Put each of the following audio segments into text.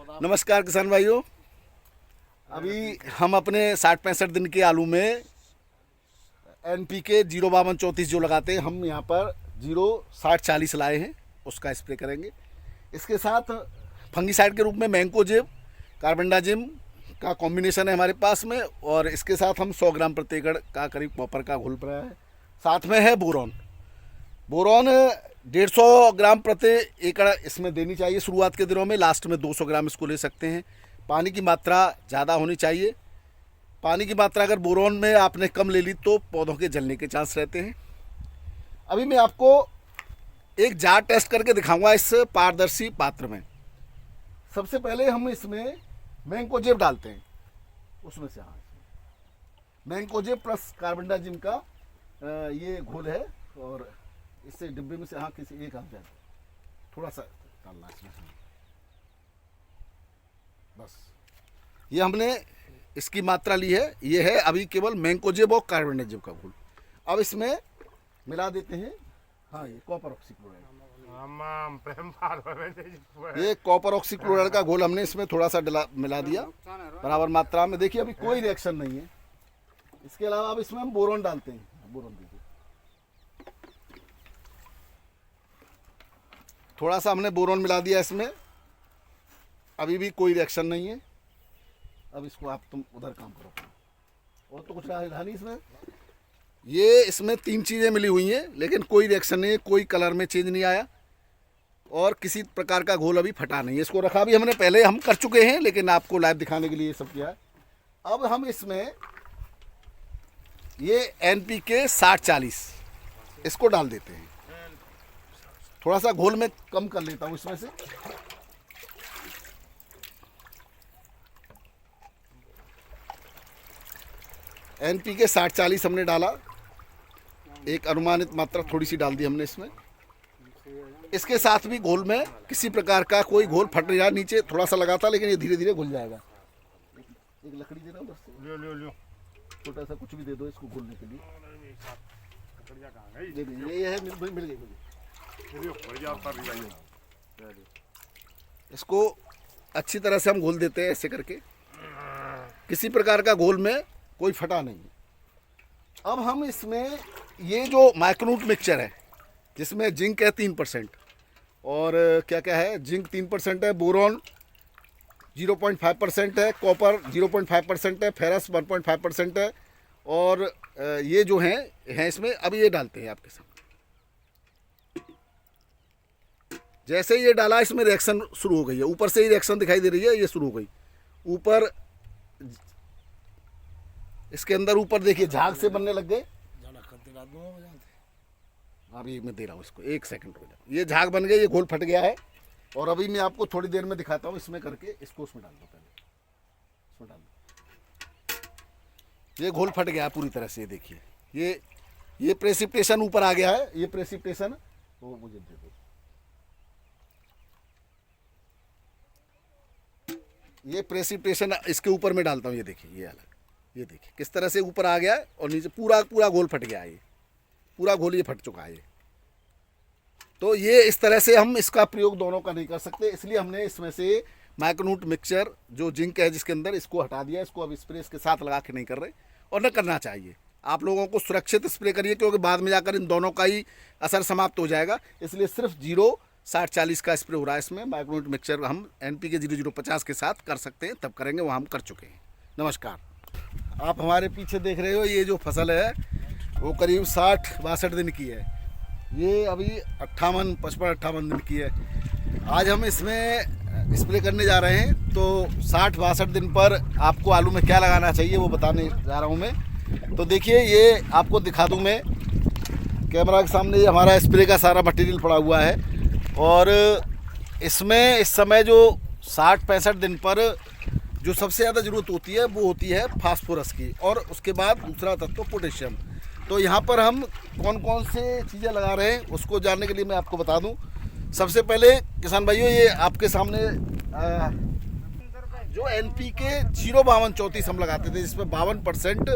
नमस्कार किसान भाइयों। अभी हम अपने 60-65 दिन के आलू में NPK 05234 जो लगाते हैं, हम यहाँ पर 06040 लाए हैं, उसका स्प्रे करेंगे। इसके साथ फंगीसाइड के रूप में मैंकोजेब कार्बेंडाजिम का कॉम्बिनेशन है हमारे पास में, और इसके साथ हम 100 ग्राम प्रति एकड़ का करीब कॉपर का घोल रहा है। साथ में है बोरॉन 150 ग्राम प्रति एकड़ इसमें देनी चाहिए शुरुआत के दिनों में। लास्ट में 200 ग्राम इसको ले सकते हैं। पानी की मात्रा ज़्यादा होनी चाहिए। पानी की मात्रा अगर बोरॉन में आपने कम ले ली तो पौधों के जलने के चांस रहते हैं। अभी मैं आपको एक जार टेस्ट करके दिखाऊंगा इस पारदर्शी पात्र में। सबसे पहले हम इसमें मैंकोजेब डालते हैं, उसमें से मैंकोजेब प्लस कार्बेंडाजिम का ये घोल है, और इससे डिब्बे में से किसी एक जाए, थोड़ा सा डालना इसमें। बस ये हमने इसकी मात्रा ली है। ये है अभी केवल मैंकोजेब और कार्बेंडाजिम का घोल। अब इसमें मिला देते हैं ये कॉपर ऑक्सीक्लोराइड। ये कॉपर ऑक्सीक्लोराइड का घोल हमने इसमें थोड़ा सा मिला दिया बराबर मात्रा में। देखिए अभी कोई रिएक्शन नहीं है। इसके अलावा अब इसमें हम बोरॉन डालते हैं। बोरॉन दीजिए, थोड़ा सा हमने बोरॉन मिला दिया इसमें। अभी भी कोई रिएक्शन नहीं है। अब इसको तुम उधर काम करो, और तो कुछ रहा नहीं इसमें। ये इसमें 3 चीज़ें मिली हुई हैं, लेकिन कोई रिएक्शन नहीं है, कोई कलर में चेंज नहीं आया, और किसी प्रकार का घोल अभी फटा नहीं है। इसको रखा भी हमने पहले हम कर चुके हैं, लेकिन आपको लाइव दिखाने के लिए ये सब किया है। अब हम इसमें ये NPK 6040 इसको डाल देते हैं। थोड़ा सा घोल में कम कर लेता हूँ इसमें से। NPK 6040 हमने डाला, एक अनुमानित मात्रा थोड़ी सी डाल दी हमने इसमें। इसके साथ भी घोल में किसी प्रकार का कोई घोल फट रहा, नीचे थोड़ा सा लगा था, लेकिन ये धीरे धीरे घुल जाएगा। एक लकड़ी दे रहा हूँ, बस छोटा सा कुछ भी दे दो इसको घोलने के लिए। ये है, मिल गई। इसको अच्छी तरह से हम घोल देते हैं ऐसे करके। किसी प्रकार का घोल में कोई फटा नहीं है। अब हम इसमें ये जो माइक्रोन्यूट मिक्सचर है, जिसमें जिंक है 3% और क्या क्या है, जिंक 3% है, बोरॉन 0.5% है, कॉपर 0.5% है, फेरस 1.5% है, और ये जो हैं इसमें अब ये डालते हैं आपके सामने। जैसे ये डाला, इसमें रिएक्शन शुरू हो गई है। ऊपर से ही रिएक्शन दिखाई दे रही है, ये शुरू हो गई ऊपर। इसके अंदर ऊपर देखिए झाग से बनने लग गए। अभी मैं दे रहा हूँ इसको, 1 सेकंड हो जाए। ये झाग बन गए, ये घोल फट गया है, और अभी मैं आपको थोड़ी देर में दिखाता हूँ इसमें करके। इसको उसमें डाल दो, पहले इसमें डाल दो। ये घोल फट गया है पूरी तरह से। देखिए ये प्रेसिपिटेशन ऊपर आ गया है। ये प्रेसिपिटेशन वो मुझे दे दो। ये प्रेसिपिटेशन इसके ऊपर में डालता हूँ। ये देखिए, ये अलग, ये देखिए किस तरह से ऊपर आ गया है, और नीचे पूरा घोल फट गया है। ये पूरा घोल ये फट चुका है। तो ये इस तरह से हम इसका प्रयोग दोनों का नहीं कर सकते, इसलिए हमने इसमें से माइक्रोन्यूट मिक्सचर जो जिंक है जिसके अंदर, इसको हटा दिया। इसको अब स्प्रे इसके साथ लगा के नहीं कर रहे, और न करना चाहिए। आप लोगों को सुरक्षित स्प्रे करिए, क्योंकि बाद में जाकर इन दोनों का ही असर समाप्त हो जाएगा। इसलिए सिर्फ 06040 का स्प्रे हो रहा है इसमें। माइक्रोन्यूट मिक्सचर हम NPK 0050 के साथ कर सकते हैं, तब करेंगे, वो हम कर चुके हैं। नमस्कार। आप हमारे पीछे देख रहे हो, ये जो फसल है वो करीब 60-62 दिन की है। ये अभी 55-58 दिन की है। आज हम इसमें स्प्रे करने जा रहे हैं। तो 60-62 दिन पर आपको आलू में क्या लगाना चाहिए वो बताने जा रहा हूँ मैं। तो देखिए, ये आपको दिखा दूँ मैं कैमरा के सामने। ये हमारा स्प्रे का सारा मटेरियल पड़ा हुआ है, और इसमें इस समय जो 60-65 दिन पर जो सबसे ज़्यादा ज़रूरत होती है वो होती है फास्फोरस की, और उसके बाद दूसरा तत्व पोटेशियम। तो यहाँ पर हम कौन कौन से चीज़ें लगा रहे हैं उसको जानने के लिए मैं आपको बता दूं। सबसे पहले किसान भाइयों, ये आपके सामने जो NPK 05234 हम लगाते थे, जिसमें 52%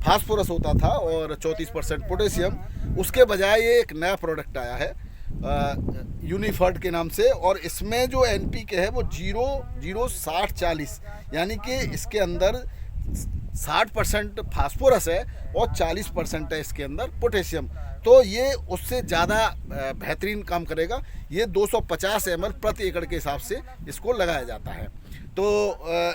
फास्फोरस होता था और 34% पोटेशियम, उसके बजाय ये एक नया प्रोडक्ट आया है यूनिफर्ट के नाम से। और इसमें जो NPK है वो 0-0-60-40, यानी कि इसके अंदर 60% फास्फोरस है और 40% है इसके अंदर पोटेशियम। तो ये उससे ज़्यादा बेहतरीन काम करेगा। ये 250 ml प्रति एकड़ के हिसाब से इसको लगाया जाता है। तो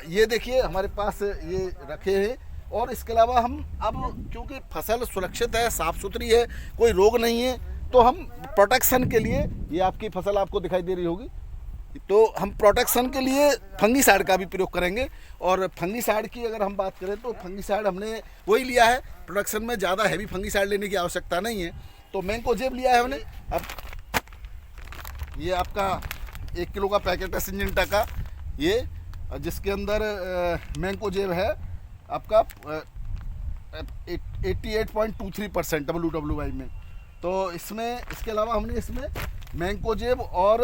ये देखिए हमारे पास ये रखे हैं। और इसके अलावा हम अब क्योंकि फसल सुरक्षित है, साफ़ सुथरी है, कोई रोग नहीं है, तो हम प्रोटेक्शन के लिए, ये आपकी फसल आपको दिखाई दे रही होगी, तो हम प्रोटेक्शन के लिए फंगीसाइड का भी प्रयोग करेंगे। और फंगीसाइड की अगर हम बात करें तो फंगीसाइड हमने वही लिया है, प्रोडक्शन में ज़्यादा हैवी फंगीसाइड लेने की आवश्यकता नहीं है। तो मैंकोजेब लिया है हमने। अब ये आपका 1 किलो का पैकेट है सिंजेंटा का, ये जिसके अंदर मैंकोजेब है आपका 88.23% WWI में। तो इसमें इसके अलावा हमने इसमें मैंकोजेब और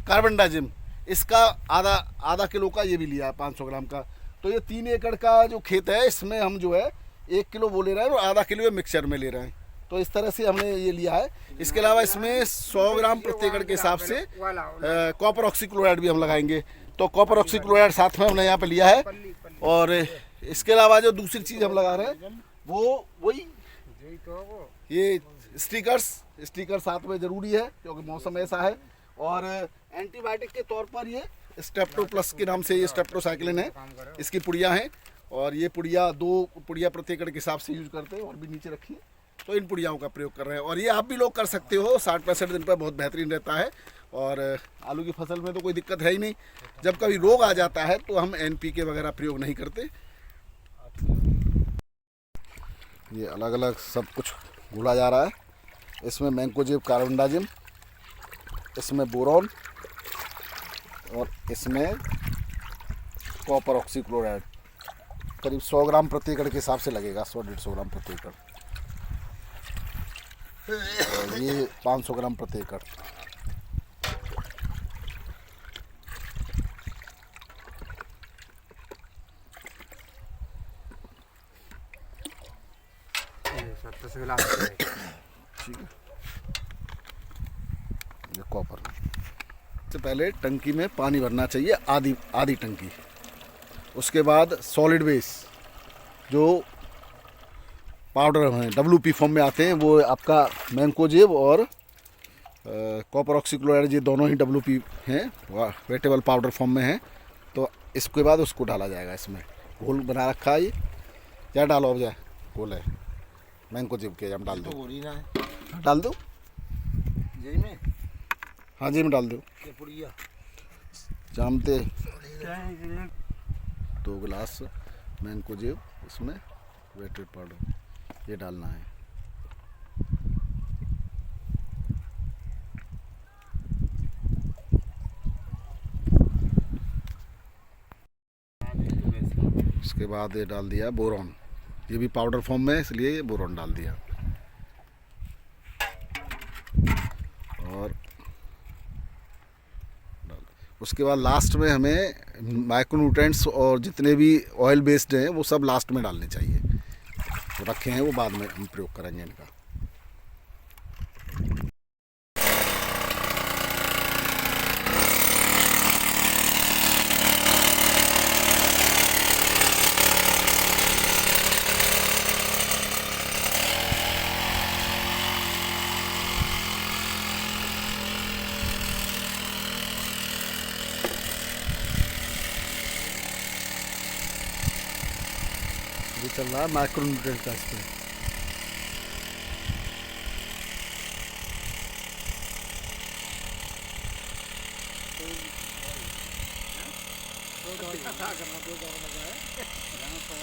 कार्बनडाजिम, इसका आधा किलो का ये भी लिया है 500 ग्राम का। तो ये 3 एकड़ का जो खेत है, इसमें हम जो है 1 किलो वो ले रहे हैं और आधा किलो मिक्सचर में ले रहे हैं। तो इस तरह से हमने ये लिया है। इसके अलावा इसमें 100 ग्राम प्रति एकड़ के हिसाब से कॉपर ऑक्सीक्लोराइड भी हम लगाएंगे। तो कॉपर ऑक्सीक्लोराइड साथ में हमने यहाँ पे लिया है। और इसके अलावा जो दूसरी चीज़ हम लगा रहे हैं वो वही ये स्टिकर साथ में ज़रूरी है क्योंकि मौसम ऐसा है। और एंटीबायोटिक के तौर पर ये स्टेप्टो प्लस के नाम से ये स्टेप्टोसाइक्लिन है, इसकी पुड़ियाँ हैं। और ये पुड़िया 2 पुड़िया प्रति एकड़ के हिसाब से यूज करते हैं और भी नीचे रखी है। तो इन पुड़ियाओं का प्रयोग कर रहे हैं और ये आप भी लोग कर सकते हो। 60-65 दिन पर बहुत बेहतरीन रहता है। और आलू की फसल में तो कोई दिक्कत है ही नहीं। जब कभी रोग आ जाता है तो हम NPK वगैरह प्रयोग नहीं करते। ये अलग अलग सब कुछ घोला जा रहा है। इसमें मैंकोजेब, कार्बनडाजिम, इसमें बोरॉन और इसमें कॉपर ऑक्सीक्लोराइड करीब 100 ग्राम प्रति एकड़ के हिसाब से लगेगा, 100-150 ग्राम प्रति एकड़। और ये 500 ग्राम प्रति एकड़। ठीक है, ये कॉपर। सबसे पहले टंकी में पानी भरना चाहिए, आधी टंकी। उसके बाद सॉलिड बेस जो पाउडर हैं WP फॉर्म में आते हैं, वो आपका मैंकोजेब और कॉपर ऑक्सीक्लोराइड, ये दोनों ही WP हैं, वेटेबल पाउडर फॉर्म में हैं। तो इसके बाद उसको डाला जाएगा। इसमें घोल बना रखा है ये, क्या डालो अब जाए घोल है मैंकोजेब के, हम डाल दो, डाल दो जी में, हाँ जी में डाल दो। जामते 2 गिलास मैंकोजेब, इसमें वेटेड पाउडर ये डालना है। उसके बाद ये डाल दिया बोरॉन, ये भी पाउडर फॉर्म में है इसलिए ये बोरॉन डाल दिया। और उसके बाद लास्ट में हमें माइक्रोन्यूट्रिएंट्स और जितने भी ऑयल बेस्ड हैं वो सब लास्ट में डालने चाहिए। तो रखे हैं वो बाद में हम प्रयोग करेंगे इनका। ये चल रहा है माइक्रोन्यूट्रिएंट का स्प्रे।